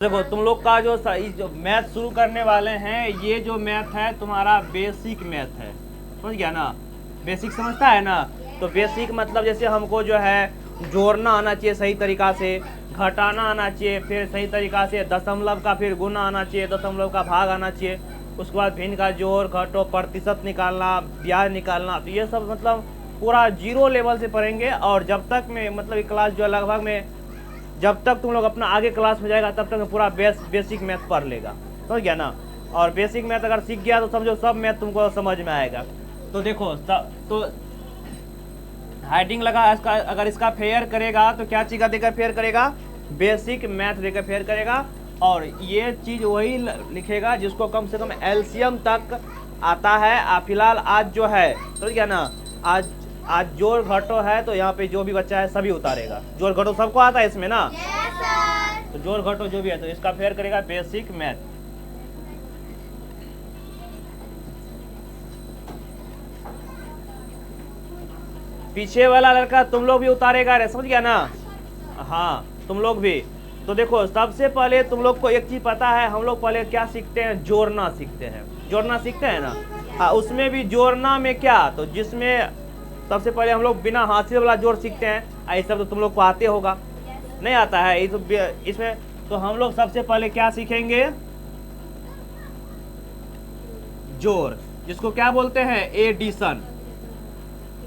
देखो तुम लोग का जो मैथ शुरू करने वाले हैं, ये जो मैथ है तुम्हारा बेसिक मैथ है, समझ गया ना। बेसिक समझता है ना। तो बेसिक मतलब जैसे हमको जो है जोड़ना आना चाहिए सही तरीका से, घटाना आना चाहिए फिर सही तरीका से, दशमलव का फिर गुना आना चाहिए, दशमलव का भाग आना चाहिए, उसके बाद भिन्न का जोड़ घटो प्रतिशत निकालना, ब्याज निकालना। तो ये सब मतलब पूरा जीरो लेवल से पढ़ेंगे। और जब तक में मतलब ये क्लास जो है लगभग में जब तक तुम लोग अपना आगे क्लास में जाएगा तब तक पूरा बेसिक मैथ पढ़ लेगा, समझ गया ना। और बेसिक मैथ अगर सीख गया तो समझो सब मैथ तुमको समझ में आएगा। तो देखो तो हेडिंग लगा इसका, अगर इसका फेयर करेगा तो क्या चीज़ का देकर फेयर करेगा, बेसिक मैथ देकर फेयर करेगा। और ये चीज़ वही लिखेगा जिसको कम से कम एलसीएम तक आता है। फिलहाल आज जो है समझ गया ना, आज जोड़ घटो है तो यहाँ पे जो भी बच्चा है सभी उतारेगा। जोड़ घटो सबको आता है इसमें ना। तो जोड़ घटो जो भी है तो इसका फेयर करेगा बेसिक मैथ। पीछे वाला लड़का तुम लोग भी उतारेगा रे, समझ गया ना। हाँ तुम लोग भी। तो देखो सबसे पहले तुम लोग को एक चीज पता है, हम लोग पहले क्या सीखते हैं, जोड़ना सीखते हैं। जोड़ना सीखते हैं ना। हाँ उसमें भी जोड़ना में क्या, तो जिसमें सबसे पहले हम लोग बिना हासिल वाला जोड़ सीखते हैं। ये सब तो तुम लोग को आते होगा, नहीं आता है इसमें। तो हम लोग सबसे पहले क्या सीखेंगे, जोड़, जिसको क्या बोलते हैं एडिशन।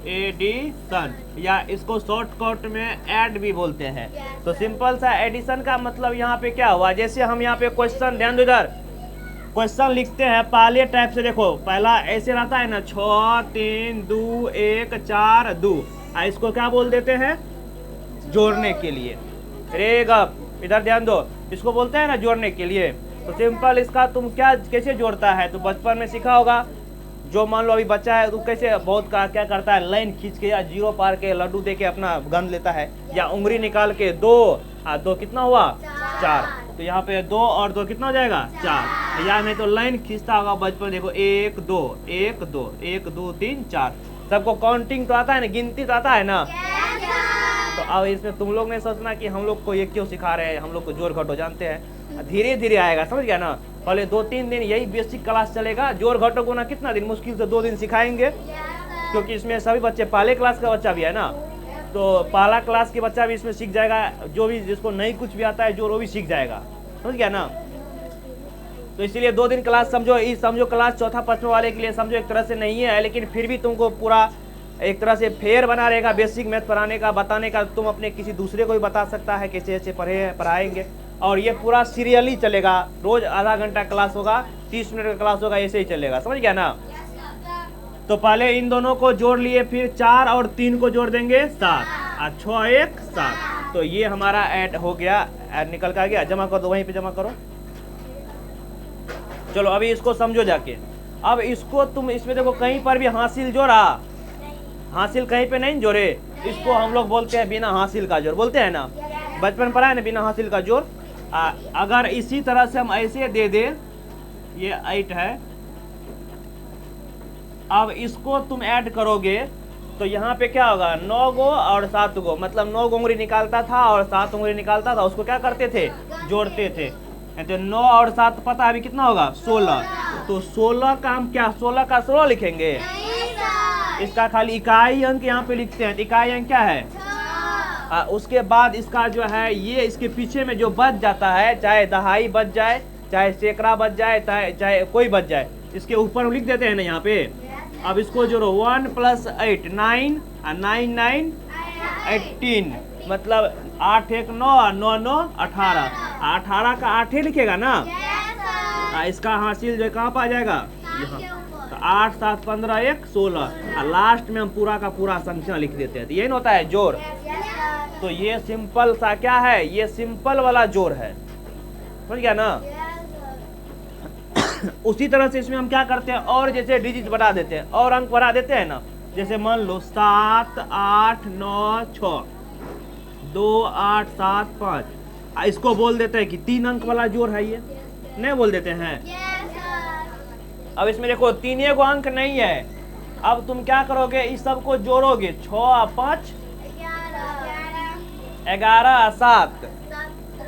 एडिशन या इसको शॉर्टकट में ऐड भी बोलते हैं। तो सिंपल सा एडिशन का मतलब यहाँ पे क्या हुआ, जैसे हम यहाँ पे क्वेश्चन, ध्यान दो इधर, क्वेश्चन लिखते हैं पहले टाइप से। देखो पहला ऐसे रहता है ना, 6 3 2 1 4 2। इसको क्या बोल देते हैं, जोड़ने के लिए। रे गप इधर ध्यान दो, इसको बोलते हैं ना जोड़ने के लिए। तो सिंपल इसका तुम क्या कैसे जोड़ता है, तो बचपन में सीखा होगा। जो मान लो अभी बच्चा है तो कैसे बहुत का क्या करता है, लाइन खींच के या जीरो पार के लड्डू दे के अपना गन लेता है, या उंगली निकाल के 2 कितना हुआ 4। तो यहाँ पे 2 और 2 कितना हो जाएगा 4। या नहीं तो लाइन खींचता होगा बचपन, देखो 1 2 1 2 1 2 3 4। सबको काउंटिंग तो आता है ना, गिनती तो आता है ना। तो अब इसमें तुम लोग ने सोचना कि हम लोग को ये क्यों सिखा रहे हैं, हम लोग को जोड़ घटो जानते हैं, धीरे धीरे आएगा, समझ गया ना। पहले 2-3 दिन यही बेसिक क्लास चलेगा। जोड़ घटो को ना कितना दिन, मुश्किल से 2 दिन सिखाएंगे, क्योंकि इसमें सभी बच्चे पहले क्लास का बच्चा भी है ना। तो पहला क्लास के बच्चा भी इसमें सीख जाएगा, जो भी जिसको नहीं कुछ भी आता है जोड़ वो भी सीख जाएगा, समझ गया ना। तो इसीलिए 2 दिन क्लास समझो, इस समझो क्लास चौथा पांचवा वाले के लिए समझो एक तरह से नहीं है, लेकिन फिर भी तुमको पूरा एक तरह से फेयर बना रहेगा बेसिक मैथ पढ़ाने का, बताने का। तुम अपने किसी दूसरे को भी बता सकता है कैसे ऐसे पढ़ाएंगे। और ये पूरा सीरियली चलेगा, रोज आधा घंटा क्लास होगा, 30 मिनट का क्लास होगा, ऐसे ही चलेगा, समझ गया ना। तो पहले इन दोनों को जोड़ लिए, फिर 4 और 3 को जोड़ देंगे 7, और 6 1 7। तो ये हमारा ऐड हो गया, ऐड निकल कर गया। जमा कर दो, वहीं पे जमा करो। चलो अभी इसको समझो जाके। अब इसको तुम इसमें देखो कहीं पर भी हासिल जोड़ा, हासिल कहीं पे नहीं जोड़े, इसको हम लोग बोलते हैं बिना हासिल का जोड़, बोलते हैं ना। बचपन पढ़ा है ना बिना हासिल का जोड़। अगर इसी तरह से हम ऐसे दे दे, ये 8 है, अब इसको तुम ऐड करोगे तो यहाँ पे क्या होगा, 9 गो और 7 गो, मतलब 9 उंगली निकालता था और 7 उंगली निकालता था, उसको क्या करते थे, जोड़ते थे। तो 9 और 7 पता है अभी कितना होगा 16। तो 16 का हम क्या 16 का 16 लिखेंगे, इसका खाली इकाई अंक यहाँ पे लिखते हैं। इकाई अंक क्या है, उसके बाद इसका जो है ये इसके पीछे में जो बच जाता है, चाहे दहाई बच जाए, चाहे सैकड़ा बच जाए, चाहे कोई बच जाए, इसके ऊपर लिख देते हैं ना यहाँ पे। अब इसको जोड़ो, 1 + 8 9, 9 9 18, मतलब 8 1 9 और 9 9 18। 18 का 8 ही लिखेगा ना। इसका हासिल जो कहाँ पर आ जाएगा, यहाँ। तो 8 7 15 1 16, और लास्ट में हम पूरा का पूरा संख्या लिख देते हैं। तो यही होता है जोड़। तो ये सिंपल सा क्या है, ये सिंपल वाला जोड़ है, समझ गया ना। उसी तरह से इसमें हम क्या करते हैं, और जैसे डिजिट बढ़ा देते हैं और अंक बढ़ा देते हैं ना। जैसे मान लो 7 8 9 6 2 8 7 5, इसको बोल देते हैं कि 3 अंक वाला जोड़ है, ये नहीं बोल देते हैं। अब इसमें देखो 3 अंक नहीं है। अब तुम क्या करोगे, इस सब को जोड़ोगे, 6 5 11 7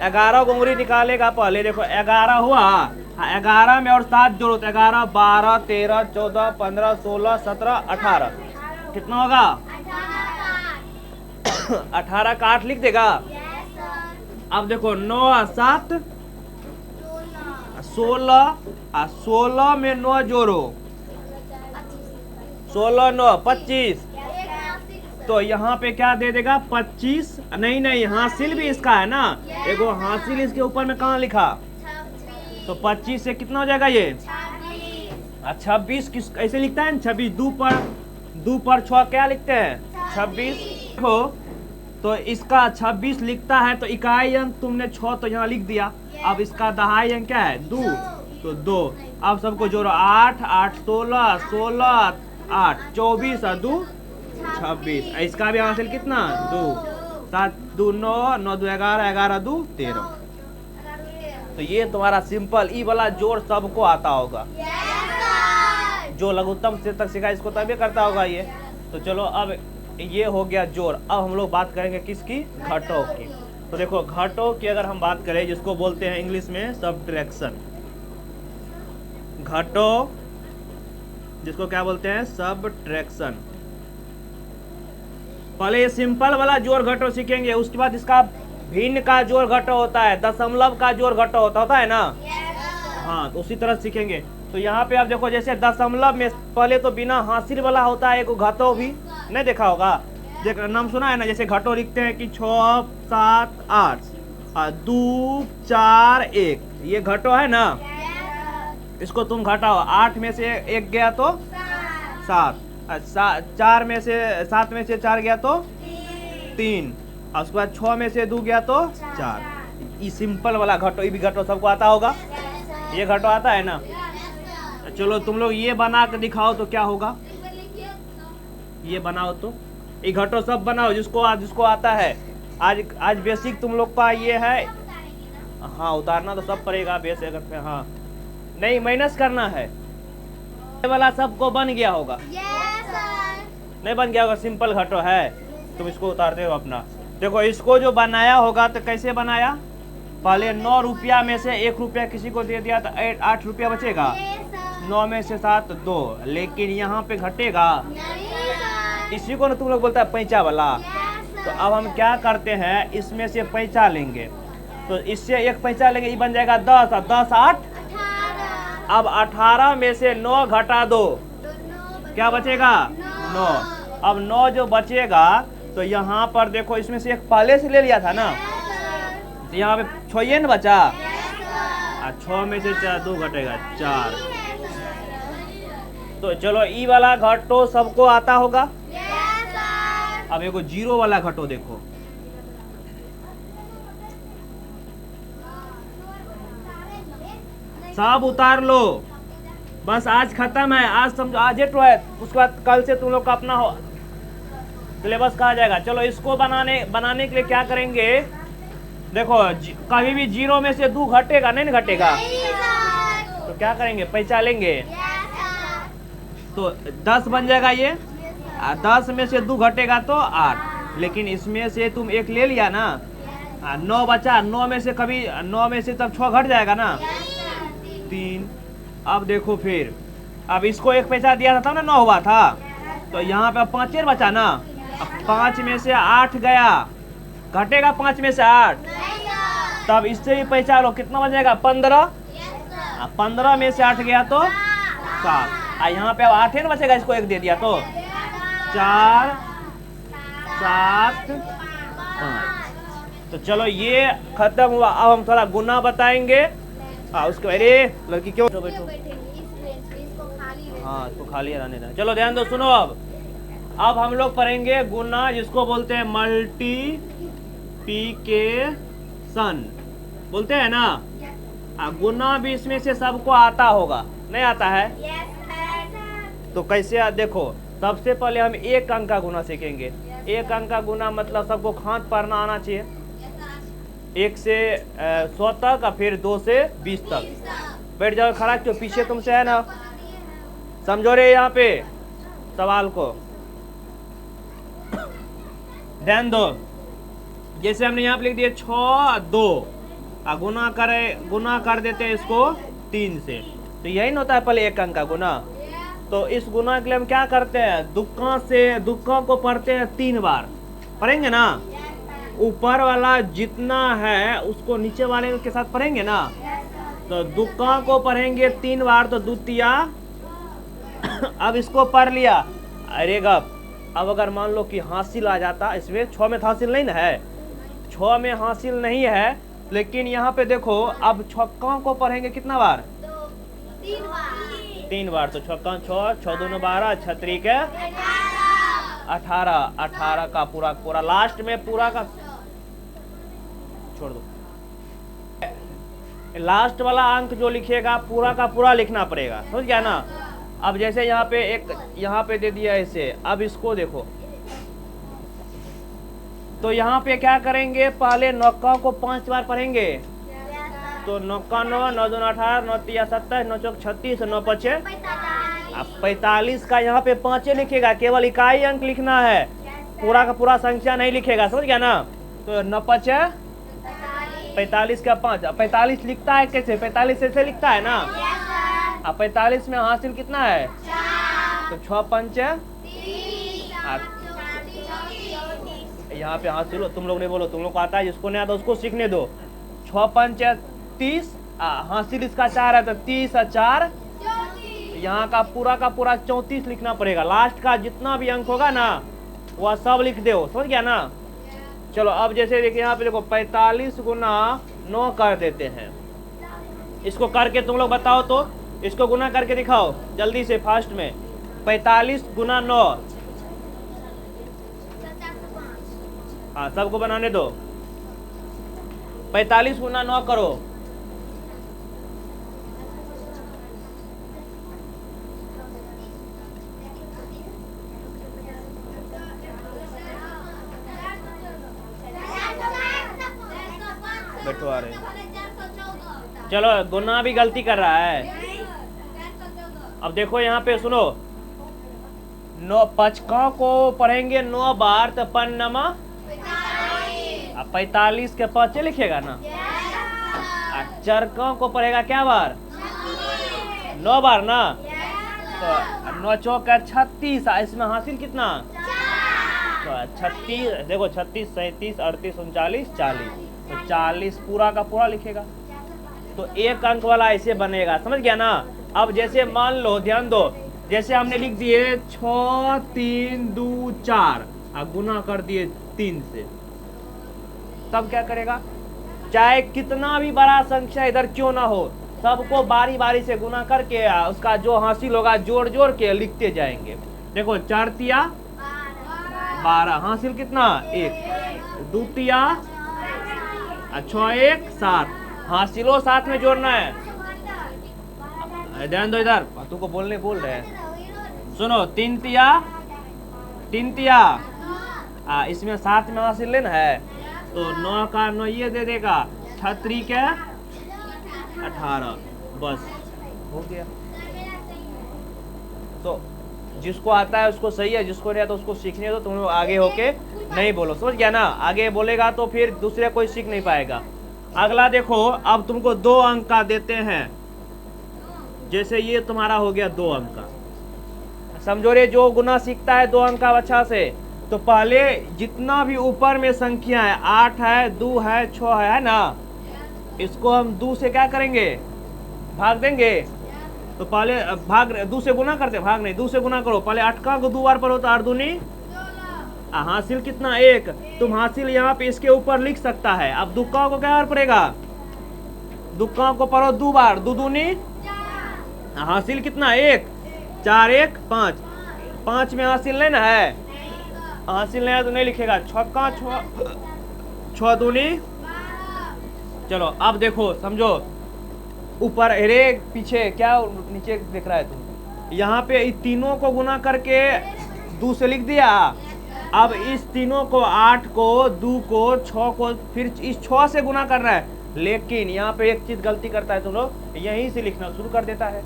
11 को उंगली निकालेगा पहले। देखो 11 हुआ, 11 में और 7 जोड़ो तो 11, 12, 13, 14, 15, 16, 17, 18। कितना होगा? 18 का 8 लिख देगा। अब देखो 9, 7, 16, 16 में 9 जोड़ो, 16, 9, 25। तो यहाँ पे क्या दे देगा? 25। नहीं, हासिल भी इसका है ना, देखो हासिल इसके ऊपर में कहाँ लिखा, तो 25 से कितना हो जाएगा ये? 26। किस ऐसे लिखता है? 26। 2 पर 6 क्या लिखते हैं? 26। देखो तो इसका 26 लिखता है, तो इकाई अंक तुमने 6 तो यहाँ लिख दिया। अब इसका दहाई अंक क्या है? 2, तो 2। अब सबको जोड़ो, 8, 8, 16, 16, 8, 24 और 2 26। इसका भी हासिल कितना? 2, 7, 2, 9, 9, 2, 11, 11, 2, 13। तो ये तुम्हारा सिंपल ई वाला जोड़ सबको आता होगा। जो लघुत्तम से तक सीखा इसको तभी करता होगा ये। तो चलो अब ये हो गया जोड़। अब हम लोग बात करेंगे किसकी? घटों की। तो देखो घटों की अगर हम बात करें, जिसको बोलते हैं इंग्लिश में सबट्रैक्शन। घटों जिसको क्या बोलते हैं? सबट्रैक्शन। पहले ये सिंपल वाला जोड़ घटों सीखेंगे, उसके बाद इसका भिन्न का जोड़ घटों होता है, दशमलव का जोड़ घटों होता है ना। हाँ, तो उसी तरह सीखेंगे। तो यहाँ पे आप देखो, जैसे दशमलव में पहले तो बिना हासिल वाला होता है एक घटों, भी नहीं देखा होगा, नाम सुना है ना। जैसे घटों लिखते हैं कि 6, 7, 8, 2, 4, 1, ये घटों है ना। इसको तुम घटाओ, 8 में से 1 गया तो 7, 4 में से 7 में से 4 गया तो 3, और उसके बाद 6 में से 2 गया तो 4। ये सिंपल वाला घटों, ये भी घटों सबको आता होगा। ये घटों आता है ना। चलो तुम लोग ये बना कर दिखाओ तो क्या होगा? ये बनाओ तो, ये घटों सब बनाओ जिसको आता है। आज बेसिक तुम लोग का ये है। हाँ, उतारना तो सब पड़ेगा बेसिक अगर। हाँ, नहीं माइनस करना है। ये वाला सबको बन गया होगा? नहीं बन गया होगा, सिंपल घटों है। तुम इसको उतारते हो अपना। देखो इसको जो बनाया होगा तो कैसे बनाया? पहले 9 रुपया में से 1 रुपया किसी को दे दिया तो 8 रुपया बचेगा। 9 में से 7, 2, लेकिन यहाँ पे घटेगा। इसी को ना तुम लोग बोलता है पैंचा वाला। तो अब हम क्या करते हैं, इसमें से पैंचा लेंगे, तो इससे 1 पैंचा लेंगे, ये बन जाएगा 10, और 10, 8। अब 18 में से 9 घटा दो, क्या बचेगा? 9। अब 9 जो बचेगा, तो यहाँ पर देखो इसमें से 1 पहले से ले लिया था ना, तो यहाँ पे 6 न बचा, और 6 में से 2 घटेगा 4। तो चलो ई वाला घटो सबको आता होगा। अब एगो जीरो वाला घटो देखो। सब उतार लो, बस आज खत्म है। आज समझो, आज है 12, उसके बाद कल से तुम लोग का अपना सिलेबस कहा जाएगा। चलो इसको बनाने के लिए क्या करेंगे? देखो कभी भी 0 में से 2 घटेगा नहीं घटेगा, तो क्या करेंगे? पैंचा लेंगे, तो 10 बन जाएगा ये। 10 में से 2 घटेगा तो 8, लेकिन इसमें से तुम 1 ले लिया ना, 9 बचा। 9 में से तब 6 घट जाएगा ना, 3। अब देखो फिर, अब इसको 1 पैसा दिया था ना, 9 हुआ था, तो यहाँ पे 5 बचा ना। अब 5 में से 8 गया, घटेगा 5 में से 8, तब इससे भी पैसा लो, कितना बन जाएगा? 15। 15 में से 8 गया तो 7, यहाँ पे अब 8 न बचेगा, इसको 1 दे दिया तो 4, 7, 5। तो चलो ये खत्म हुआ। अब हम थोड़ा गुना बताएंगे। उसके अरे लड़की क्यों बैठो? हाँ, इसको खाली रहने देना। चलो ध्यान दो, सुनो। अब हम लोग पढ़ेंगे गुना, जिसको बोलते हैं मल्टीप्लिकेशन बोलते हैं ना। गुना भी इसमें से सबको आता होगा, नहीं आता है? तो कैसे? देखो सबसे पहले हम 1 अंक का गुना सीखेंगे। 1 अंक का गुना मतलब सबको खात पढ़ना आना चाहिए। 1 से 100 तक, और फिर 2 से 20 तक। बैठ जाओ खड़ा, क्यों? पीछे तुमसे है ना, समझो रे यहाँ पे सवाल को। ध्यान दो, जैसे हमने यहाँ पे लिख दिया 6, 2, गुना कर देते हैं इसको 3 से, तो यही ना होता है पहले एक अंक का गुना। तो इस गुना के लिए हम क्या करते हैं, दुक्का को पढ़ते हैं 3 बार, पढ़ेंगे ना। ऊपर वाला जितना है उसको नीचे वाले के साथ पढ़ेंगे ना। तो दुक्का को पढ़ेंगे 3 बार, तो द्वितीया। अब इसको पढ़ लिया, अरे गप। अब अगर मान लो कि हासिल आ जाता, इसमें 6 में तो हासिल नहीं ना है, 6 में हासिल नहीं है, लेकिन यहाँ पे देखो अब छक्का को पढ़ेंगे कितना बार, 3 बार। तो छक्का 6, 6 दूनी 12, 6 त्रिक 18, 18 का पूरा लास्ट में पूरा का छोड़ दो, लास्ट वाला अंक जो लिखिएगा पूरा का पूरा लिखना पड़ेगा, समझ गया ना। अब जैसे यहाँ पे दे दिया इसे, अब इसको देखो, तो यहाँ पे क्या करेंगे, पहले नौका को 5 बार पढ़ेंगे। तो 9 का 9, 9 दूना 18, 9 तिया 27, 9 चौक 36, 9 पचे। अब 45 का यहाँ पे 5 लिखेगा, केवल इकाई अंक लिखना है, पूरा का पूरा संख्या नहीं लिखेगा, समझ गया ना। तो 9 पचे 45 का 5। 45 लिखता है कैसे, 45 ऐसे लिखता है ना। अब 45 में हासिल कितना है, तो 6 पंच, यहाँ पे हासिल हो, तुम लोग नहीं बोलो, तुम लोग को आता है, जिसको नहीं आता उसको सीखने दो। 6 पंच 30, हासिल इसका 4 है, तो 30 और 4, यहाँ का पूरा 34 लिखना पड़ेगा। लास्ट का जितना भी अंक होगा ना वह सब लिख दो, समझ गया ना। चलो अब जैसे देखिए यहाँ पे देखो 45 गुना 9 कर देते हैं, इसको करके तुम लोग बताओ, तो इसको गुना करके दिखाओ जल्दी से फास्ट में। 45 गुना 9, हाँ सबको बनाने दो। 45 गुना 9 करो, बैठो आ रहे। चलो गुना भी गलती कर रहा है। अब देखो यहाँ पे सुनो, 9 पचका को पढ़ेंगे 9 बार, तो पन्नमा 45 के 5 लिखेगा ना। चरका को पढ़ेगा क्या बार, 9 बार ना। तो 9 चौक 36, इसमें हासिल कितना, तो 36, देखो 36, 37, 38, 39, 40, तो 40 पूरा का पूरा लिखेगा। तो एक अंक वाला ऐसे बनेगा, समझ गया ना। अब जैसे मान लो, ध्यान दो, जैसे हमने लिख दिए 6 3 2 4, गुना कर दिए 3 से, तब क्या करेगा, चाहे कितना भी बड़ा संख्या इधर क्यों ना हो, सबको बारी बारी से गुना करके उसका जो हासिल होगा जोड़ जोड़ के लिखते जाएंगे। देखो 4 तिया 12, हासिल कितना 1, 2 तिया 6 1 7, हासिलो साथ में जोड़ना है। ध्यान दो इधर, तुमको बोल रहे हैं, सुनो 3 तिया इसमें 7 में हासिल लेना है, तो 9 का 9 ये दे देगा, 6 त्रिक 18, बस हो गया। तो जिसको आता है उसको सही है, जिसको नहीं आता उसको सीखने दो, तुम लोग आगे होके नहीं बोलो, समझ गया ना। आगे बोलेगा तो फिर दूसरे कोई सीख नहीं पाएगा। अगला देखो, अब तुमको 2 अंक का देते हैं, जैसे ये तुम्हारा हो गया 2 अंक का, समझो रे। जो गुना सीखता है 2 अंक का अच्छा से, तो पहले जितना भी ऊपर में संख्या है, 8 है, 2 है, 6 है ना, इसको हम 2 से क्या करेंगे, भाग देंगे। तो पहले भाग 2 से गुना करते, भाग नहीं, 2 से गुना करो। पहले 8 का 2 बार पढ़ो, तो 8 दूनी, हासिल कितना 1, तुम हासिल यहाँ पे इसके ऊपर लिख सकता है। अब दुक्का को क्या बार पड़ेगा, दुक्का को पढ़ो 2 बार, 2 दूनी, हासिल कितना 1, 4 1 5, 5 में हासिल लेना है, हासिल नहीं है तो नहीं लिखेगा। 6 दूनी, चलो अब देखो समझो, ऊपर अरे पीछे क्या नीचे देख रहा है तुम, यहाँ पे तीनों को गुना करके 2 से लिख दिया। अब इस तीनों को, 8 को, 2 को, 6 को, फिर इस 6 से गुना करना है। लेकिन यहाँ पे एक चीज गलती करता है तुम लोग, यहीं से लिखना शुरू कर देता है,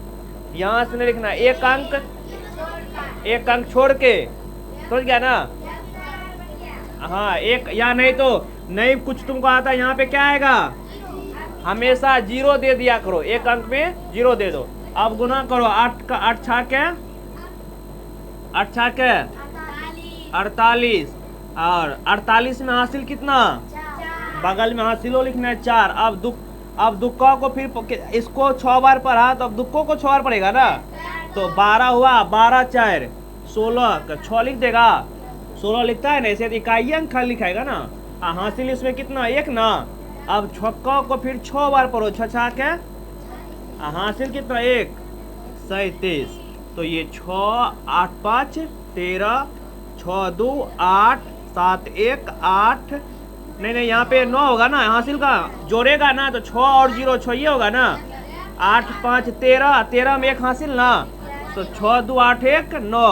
यहाँ से नहीं लिखना, एक अंक छोड़ के, समझ गया ना। हाँ एक, या नहीं तो नहीं कुछ तुमको आता है, यहाँ पे क्या आएगा, हमेशा 0 दे दिया करो, एक अंक में 0 दे दो। अब गुना करो, 8 का 8 छा क्या, 8 छा क्या 48, और 48 में हासिल कितना, बगल में हासिलो लिखना है 4। अब दुक्का को फिर इसको 6 बार पढ़ा तो अब दुक्को को 6 बार पड़ेगा ना, तो 12 हुआ, 12 4 16 का 6 लिख देगा, 16 लिखता है ना, ऐसे इकाई अंक खाली लिखाएगा ना। हासिल इसमें कितना, 1 ना। अब छक्का को फिर 6 बार पढ़ो, 6 छा क्या, हासिल कितना 1 37। तो ये 6 8 5 13, 6 2 8 7 1 8, नहीं यहाँ पे 9 होगा ना, हासिल का जोड़ेगा ना तो 6 और 0 6 ये होगा ना, 8 5 13, 13 में 1 हासिल ना, तो 6 2 8 1 9,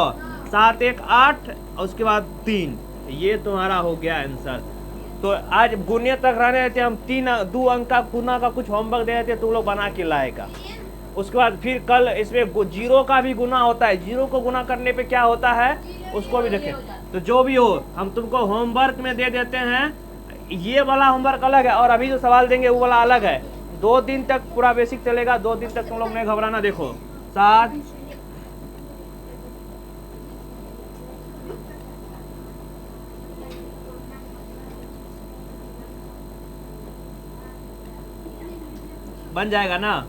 7 1 8, उसके बाद 3। ये तुम्हारा हो गया आंसर। तो आज गुने तक रहने देते, हम 2 अंक का गुना का कुछ होमवर्क दे देते, तुम लोग बना के लाएगा। उसके बाद फिर कल इसमें 0 का भी गुना होता है, 0 को गुना करने पे क्या होता है उसको भी देखें। तो जो भी हो हम तुमको होमवर्क में दे देते हैं, ये वाला होमवर्क अलग है और अभी जो सवाल देंगे वो वाला अलग है। 2 दिन तक पूरा बेसिक चलेगा, 2 दिन तक तुम लोग नहीं घबराना। देखो 7 बन जाएगा ना।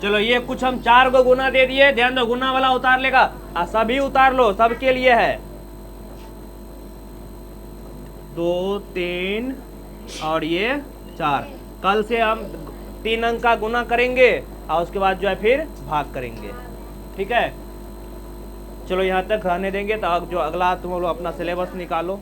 चलो ये कुछ हम 4 को गुना दे दिए, ध्यान दो गुना वाला उतार लेगा, सभी उतार लो, सबके लिए है। 2 3 और ये 4। कल से हम 3 अंक का गुना करेंगे और उसके बाद जो है फिर भाग करेंगे, ठीक है। चलो यहाँ तक रहने देंगे, तो अब जो अगला तुम लोग अपना सिलेबस निकालो।